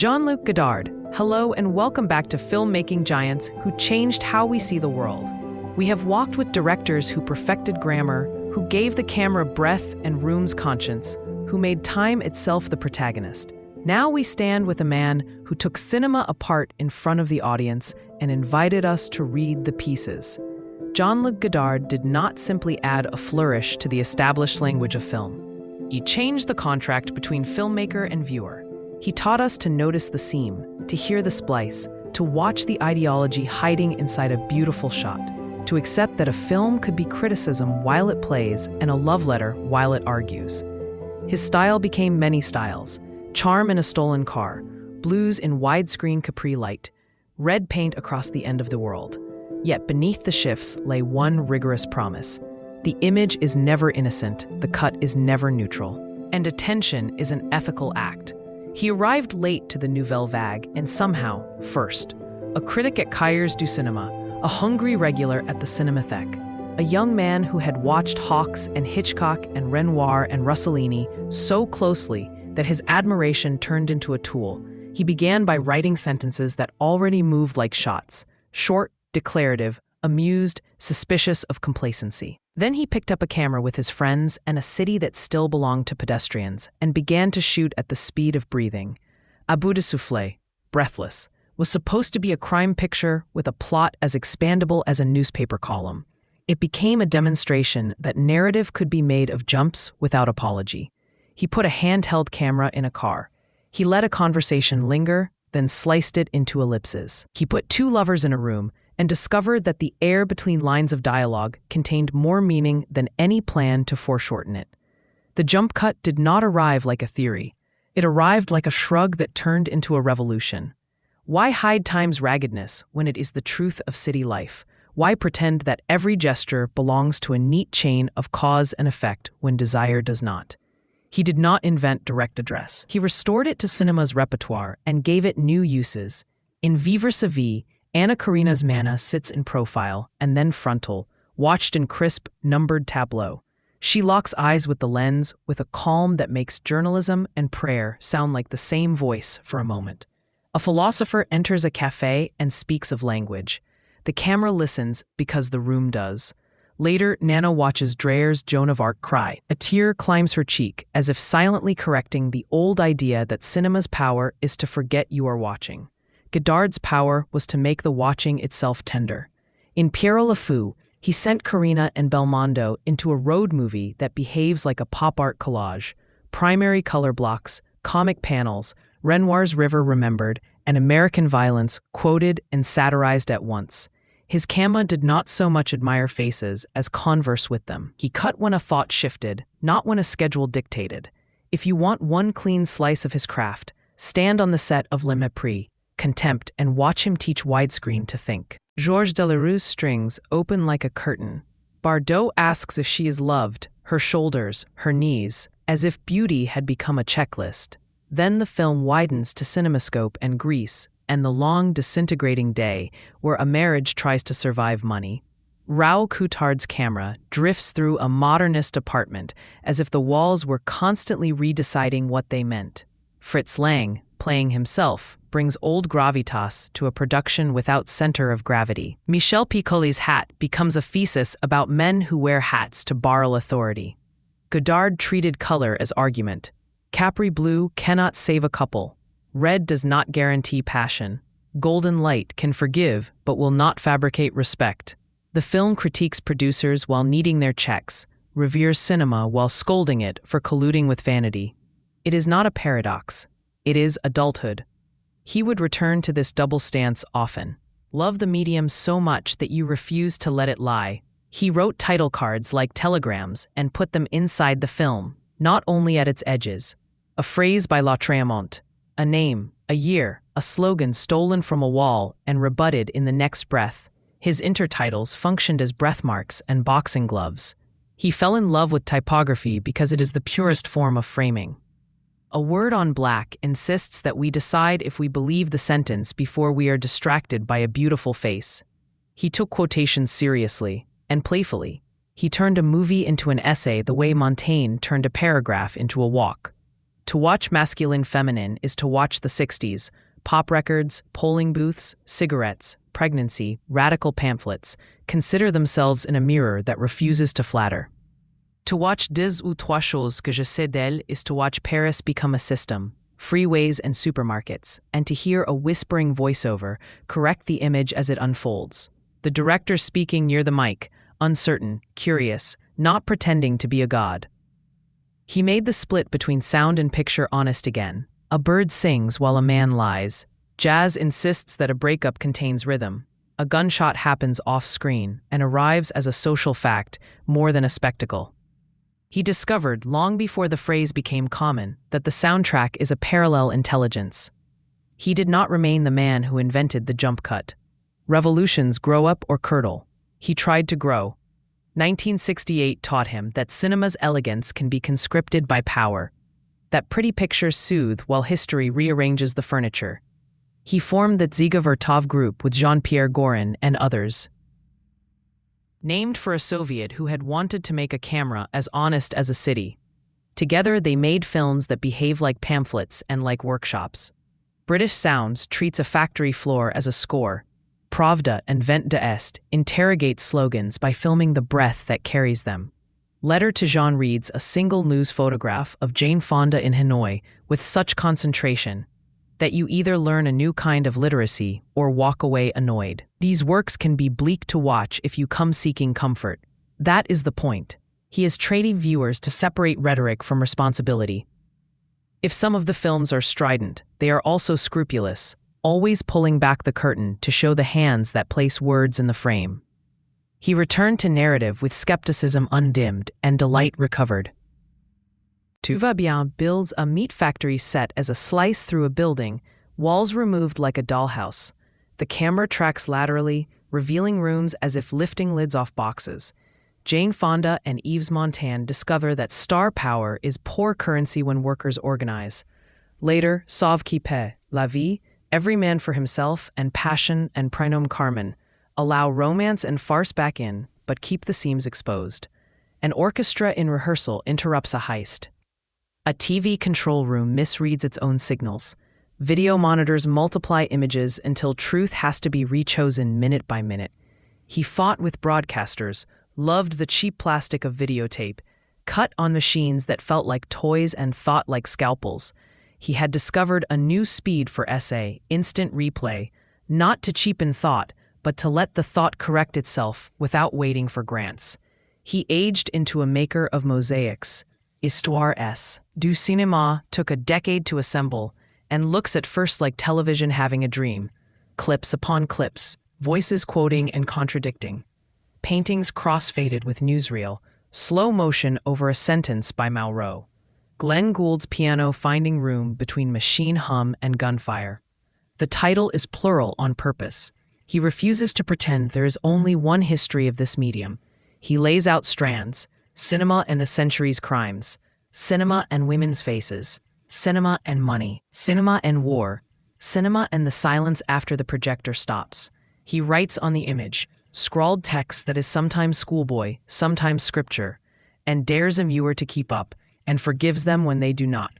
Jean-Luc Godard, hello and welcome back to Filmmaking Giants who changed how we see the world. We have walked with directors who perfected grammar, who gave the camera breath and room's conscience, who made time itself the protagonist. Now we stand with a man who took cinema apart in front of the audience and invited us to read the pieces. Jean-Luc Godard did not simply add a flourish to the established language of film. He changed the contract between filmmaker and viewer. He taught us to notice the seam, to hear the splice, to watch the ideology hiding inside a beautiful shot, to accept that a film could be criticism while it plays and a love letter while it argues. His style became many styles: charm in a stolen car, blues in widescreen Capri light, red paint across the end of the world. Yet beneath the shifts lay one rigorous promise. The image is never innocent, the cut is never neutral, and attention is an ethical act. He arrived late to the Nouvelle Vague and somehow, first. A critic at Cahiers du Cinéma, a hungry regular at the Cinémathèque, a young man who had watched Hawks and Hitchcock and Renoir and Rossellini so closely that his admiration turned into a tool. He began by writing sentences that already moved like shots, short, declarative, amused, suspicious of complacency. Then he picked up a camera with his friends and a city that still belonged to pedestrians and began to shoot at the speed of breathing. À bout de souffle, Breathless, was supposed to be a crime picture with a plot as expandable as a newspaper column. It became a demonstration that narrative could be made of jumps without apology. He put a handheld camera in a car. He let a conversation linger, then sliced it into ellipses. He put two lovers in a room and discovered that the air between lines of dialogue contained more meaning than any plan to foreshorten it. The jump cut did not arrive like a theory. It arrived like a shrug that turned into a revolution. Why hide time's raggedness when it is the truth of city life? Why pretend that every gesture belongs to a neat chain of cause and effect when desire does not? He did not invent direct address. He restored it to cinema's repertoire and gave it new uses. In Vivre sa vie, Anna Karina's manna sits in profile and then frontal, watched in crisp, numbered tableau. She locks eyes with the lens with a calm that makes journalism and prayer sound like the same voice for a moment. A philosopher enters a cafe and speaks of language. The camera listens because the room does. Later, Nana watches Dreyer's Joan of Arc cry. A tear climbs her cheek, as if silently correcting the old idea that cinema's power is to forget you are watching. Godard's power was to make the watching itself tender. In Pierrot le Fou, he sent Karina and Belmondo into a road movie that behaves like a pop art collage. Primary color blocks, comic panels, Renoir's River remembered, and American violence quoted and satirized at once. His camera did not so much admire faces as converse with them. He cut when a thought shifted, not when a schedule dictated. If you want one clean slice of his craft, stand on the set of Le Mépris, Contempt, and watch him teach widescreen to think. Georges Delereux's strings open like a curtain. Bardot asks if she is loved, her shoulders, her knees, as if beauty had become a checklist. Then the film widens to CinemaScope and Greece, and the long disintegrating day where a marriage tries to survive money. Raoul Coutard's camera drifts through a modernist apartment as if the walls were constantly redeciding what they meant. Fritz Lang, playing himself, brings old gravitas to a production without center of gravity. Michel Picoli's hat becomes a thesis about men who wear hats to borrow authority. Godard treated color as argument. Capri blue cannot save a couple. Red does not guarantee passion. Golden light can forgive but will not fabricate respect. The film critiques producers while needing their checks, reveres cinema while scolding it for colluding with vanity. It is not a paradox. It is adulthood. He would return to this double stance often. Love the medium so much that you refuse to let it lie. He wrote title cards like telegrams and put them inside the film, not only at its edges. A phrase by Lautréamont, a name, a year, a slogan stolen from a wall and rebutted in the next breath. His intertitles functioned as breathmarks and boxing gloves. He fell in love with typography because it is the purest form of framing. A word on black insists that we decide if we believe the sentence before we are distracted by a beautiful face. He took quotations seriously and playfully. He turned a movie into an essay the way Montaigne turned a paragraph into a walk. To watch masculine feminine is to watch the 60s, pop records, polling booths, cigarettes, pregnancy, radical pamphlets, consider themselves in a mirror that refuses to flatter. To watch Deux ou trois choses que je sais d'elle is to watch Paris become a system, freeways and supermarkets, and to hear a whispering voiceover correct the image as it unfolds. The director speaking near the mic, uncertain, curious, not pretending to be a god. He made the split between sound and picture honest again. A bird sings while a man lies. Jazz insists that a breakup contains rhythm. A gunshot happens off-screen and arrives as a social fact more than a spectacle. He discovered, long before the phrase became common, that the soundtrack is a parallel intelligence. He did not remain the man who invented the jump cut. Revolutions grow up or curdle. He tried to grow. 1968 taught him that cinema's elegance can be conscripted by power, that pretty pictures soothe while history rearranges the furniture. He formed the Dziga Vertov group with Jean-Pierre Gorin and others. Named for a Soviet who had wanted to make a camera as honest as a city. Together they made films that behave like pamphlets and like workshops. British Sounds treats a factory floor as a score. Pravda and Vent de Est interrogate slogans by filming the breath that carries them. Letter to Jean reads a single news photograph of Jane Fonda in Hanoi with such concentration that you either learn a new kind of literacy or walk away annoyed. These works can be bleak to watch if you come seeking comfort. That is the point. He is training viewers to separate rhetoric from responsibility. If some of the films are strident, they are also scrupulous, always pulling back the curtain to show the hands that place words in the frame. He returned to narrative with skepticism undimmed and delight recovered. Tout va bien builds a meat factory set as a slice through a building, walls removed like a dollhouse. The camera tracks laterally, revealing rooms as if lifting lids off boxes. Jane Fonda and Yves Montand discover that star power is poor currency when workers organize. Later, Sauve qui paie, La Vie, Every Man for Himself, and Passion and Prénom Carmen allow romance and farce back in, but keep the seams exposed. An orchestra in rehearsal interrupts a heist. A TV control room misreads its own signals. Video monitors multiply images until truth has to be rechosen minute by minute. He fought with broadcasters, loved the cheap plastic of videotape, cut on machines that felt like toys and thought like scalpels. He had discovered a new speed for essay, instant replay, not to cheapen thought, but to let the thought correct itself without waiting for grants. He aged into a maker of mosaics. Histoire du cinéma took a decade to assemble and looks at first like television having a dream. Clips upon clips, voices quoting and contradicting. Paintings cross-faded with newsreel, slow motion over a sentence by Malraux. Glenn Gould's piano finding room between machine hum and gunfire. The title is plural on purpose. He refuses to pretend there is only one history of this medium. He lays out strands: cinema and the century's crimes, cinema and women's faces, cinema and money, cinema and war, cinema and the silence after the projector stops. He writes on the image, scrawled text that is sometimes schoolboy, sometimes scripture, and dares a viewer to keep up, and forgives them when they do not.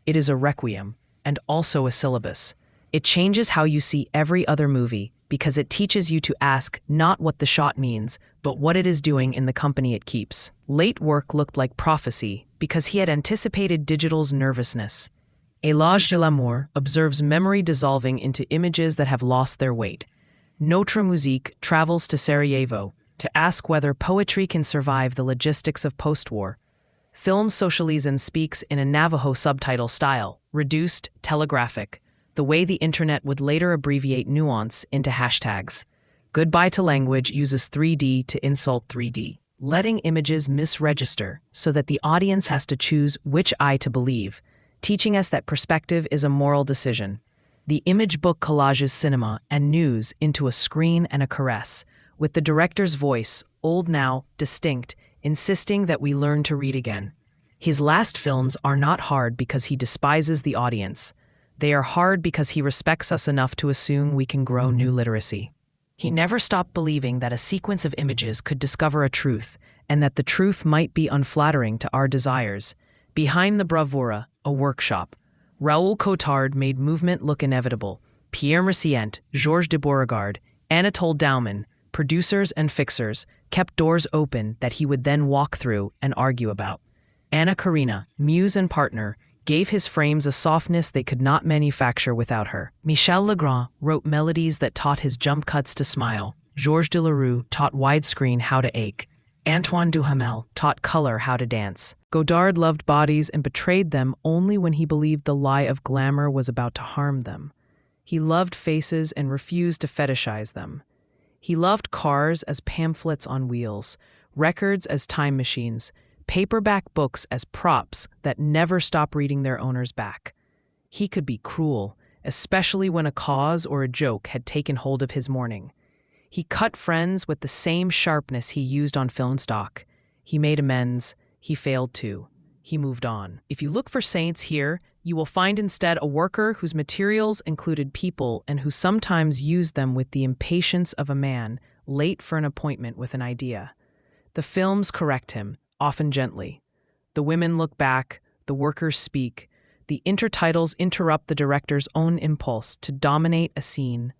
It is a requiem, and also a syllabus. It changes how you see every other movie, because it teaches you to ask not what the shot means, but what it is doing in the company it keeps. Late work looked like prophecy, because he had anticipated digital's nervousness. Élage de l'amour observes memory dissolving into images that have lost their weight. Notre Musique travels to Sarajevo to ask whether poetry can survive the logistics of postwar. Film Socialism speaks in a Navajo subtitle style, reduced, telegraphic, the way the internet would later abbreviate nuance into hashtags. Goodbye to Language uses 3D to insult 3D, letting images misregister so that the audience has to choose which eye to believe, teaching us that perspective is a moral decision. The image book collages cinema and news into a screen and a caress, with the director's voice, old now, distinct, insisting that we learn to read again. His last films are not hard because he despises the audience. They are hard because he respects us enough to assume we can grow new literacy. He never stopped believing that a sequence of images could discover a truth, and that the truth might be unflattering to our desires. Behind the bravura, a workshop. Raoul Cotard made movement look inevitable. Pierre Mercier, Georges de Beauregard, Anatole Dauman, producers and fixers, kept doors open that he would then walk through and argue about. Anna Karenina, muse and partner, gave his frames a softness they could not manufacture without her. Michel Legrand wrote melodies that taught his jump cuts to smile. Georges Delerue taught widescreen how to ache. Antoine Duhamel taught color how to dance. Godard loved bodies and betrayed them only when he believed the lie of glamour was about to harm them. He loved faces and refused to fetishize them. He loved cars as pamphlets on wheels, records as time machines, paperback books as props that never stop reading their owners back. He could be cruel, especially when a cause or a joke had taken hold of his morning. He cut friends with the same sharpness he used on film stock. He made amends. He failed too. He moved on. If you look for saints here, you will find instead a worker whose materials included people and who sometimes used them with the impatience of a man late for an appointment with an idea. The films correct him, often gently. The women look back, the workers speak, the intertitles interrupt the director's own impulse to dominate a scene.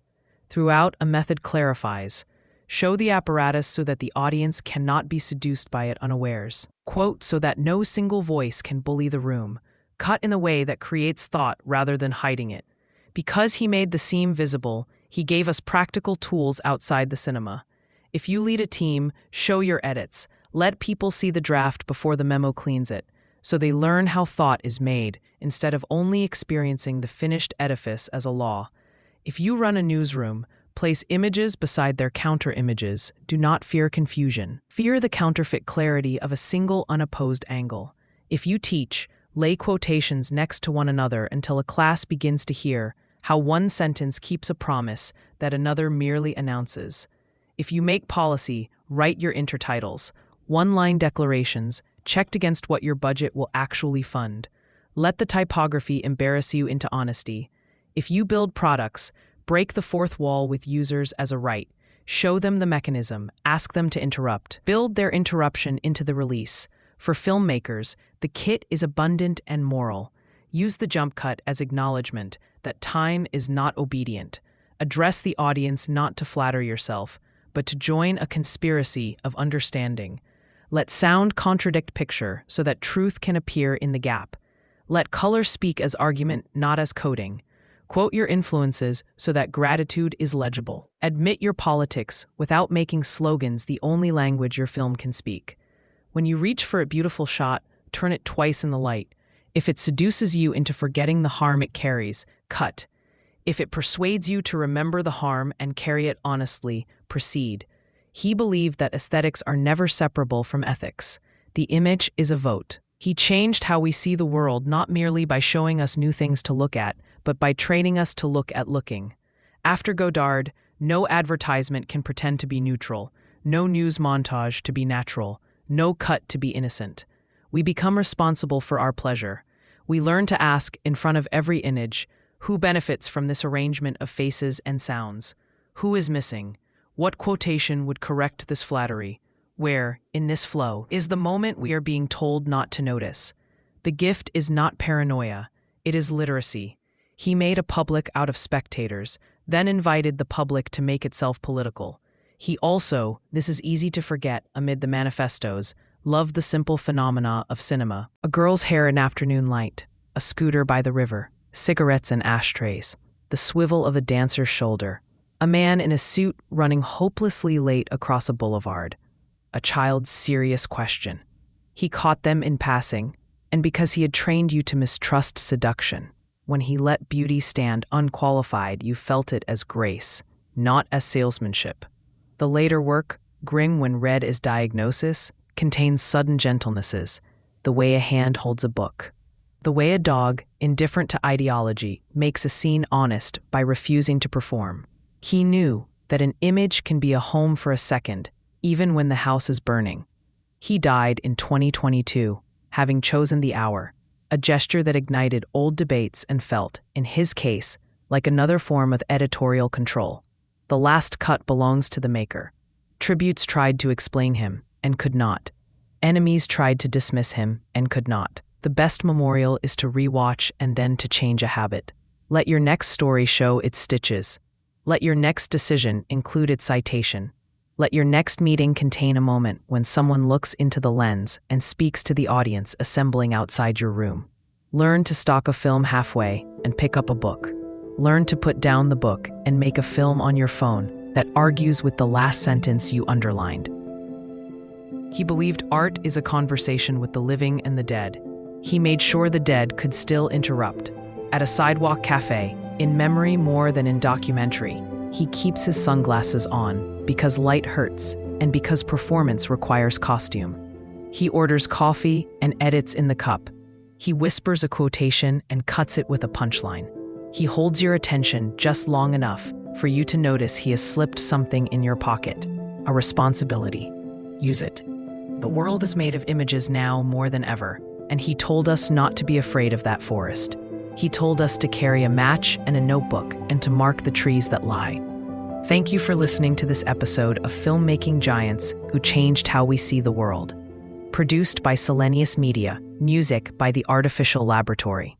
Throughout, a method clarifies. Show the apparatus so that the audience cannot be seduced by it unawares. Quote, so that no single voice can bully the room. Cut in a way that creates thought rather than hiding it. Because he made the seam visible, he gave us practical tools outside the cinema. If you lead a team, show your edits. Let people see the draft before the memo cleans it, so they learn how thought is made, instead of only experiencing the finished edifice as a law. If you run a newsroom, place images beside their counter-images. Do not fear confusion. Fear the counterfeit clarity of a single unopposed angle. If you teach, lay quotations next to one another until a class begins to hear how one sentence keeps a promise that another merely announces. If you make policy, write your intertitles, one-line declarations, checked against what your budget will actually fund. Let the typography embarrass you into honesty. If you build products, break the fourth wall with users as a right. Show them the mechanism, ask them to interrupt. Build their interruption into the release. For filmmakers, the kit is abundant and moral. Use the jump cut as acknowledgement that time is not obedient. Address the audience not to flatter yourself, but to join a conspiracy of understanding. Let sound contradict picture so that truth can appear in the gap. Let color speak as argument, not as coding. Quote your influences so that gratitude is legible. Admit your politics without making slogans the only language your film can speak. When you reach for a beautiful shot, turn it twice in the light. If it seduces you into forgetting the harm it carries, cut. If it persuades you to remember the harm and carry it honestly, proceed. He believed that aesthetics are never separable from ethics. The image is a vote. He changed how we see the world not merely by showing us new things to look at, but by training us to look at looking. After Godard, no advertisement can pretend to be neutral, no news montage to be natural, no cut to be innocent. We become responsible for our pleasure. We learn to ask, in front of every image, who benefits from this arrangement of faces and sounds? Who is missing? What quotation would correct this flattery? Where, in this flow, is the moment we are being told not to notice? The gift is not paranoia, it is literacy. He made a public out of spectators, then invited the public to make itself political. He also, this is easy to forget amid the manifestos, loved the simple phenomena of cinema. A girl's hair in afternoon light, a scooter by the river, cigarettes and ashtrays, the swivel of a dancer's shoulder, a man in a suit running hopelessly late across a boulevard, a child's serious question. He caught them in passing, and because he had trained you to mistrust seduction, when he let beauty stand unqualified, you felt it as grace, not as salesmanship. The later work, grim when read as diagnosis, contains sudden gentlenesses, the way a hand holds a book. The way a dog, indifferent to ideology, makes a scene honest by refusing to perform. He knew that an image can be a home for a second, even when the house is burning. He died in 2022, having chosen the hour, a gesture that ignited old debates and felt, in his case, like another form of editorial control. The last cut belongs to the maker. Tributes tried to explain him, and could not. Enemies tried to dismiss him, and could not. the best memorial is to rewatch and then to change a habit. Let your next story show its stitches. Let your next decision include its citation. Let your next meeting contain a moment when someone looks into the lens and speaks to the audience assembling outside your room. Learn to stop a film halfway and pick up a book. Learn to put down the book and make a film on your phone that argues with the last sentence you underlined. He believed art is a conversation with the living and the dead. He made sure the dead could still interrupt. At a sidewalk cafe, in memory more than in documentary, he keeps his sunglasses on because light hurts and because performance requires costume. He orders coffee and edits in the cup. He whispers a quotation and cuts it with a punchline. He holds your attention just long enough for you to notice he has slipped something in your pocket. A responsibility. Use it. The world is made of images now more than ever, and he told us not to be afraid of that forest. He told us to carry a match and a notebook and to mark the trees that lie. Thank you for listening to this episode of Filmmaking Giants Who Changed How We See the World. Produced by Selenius Media, music by The Artificial Laboratory.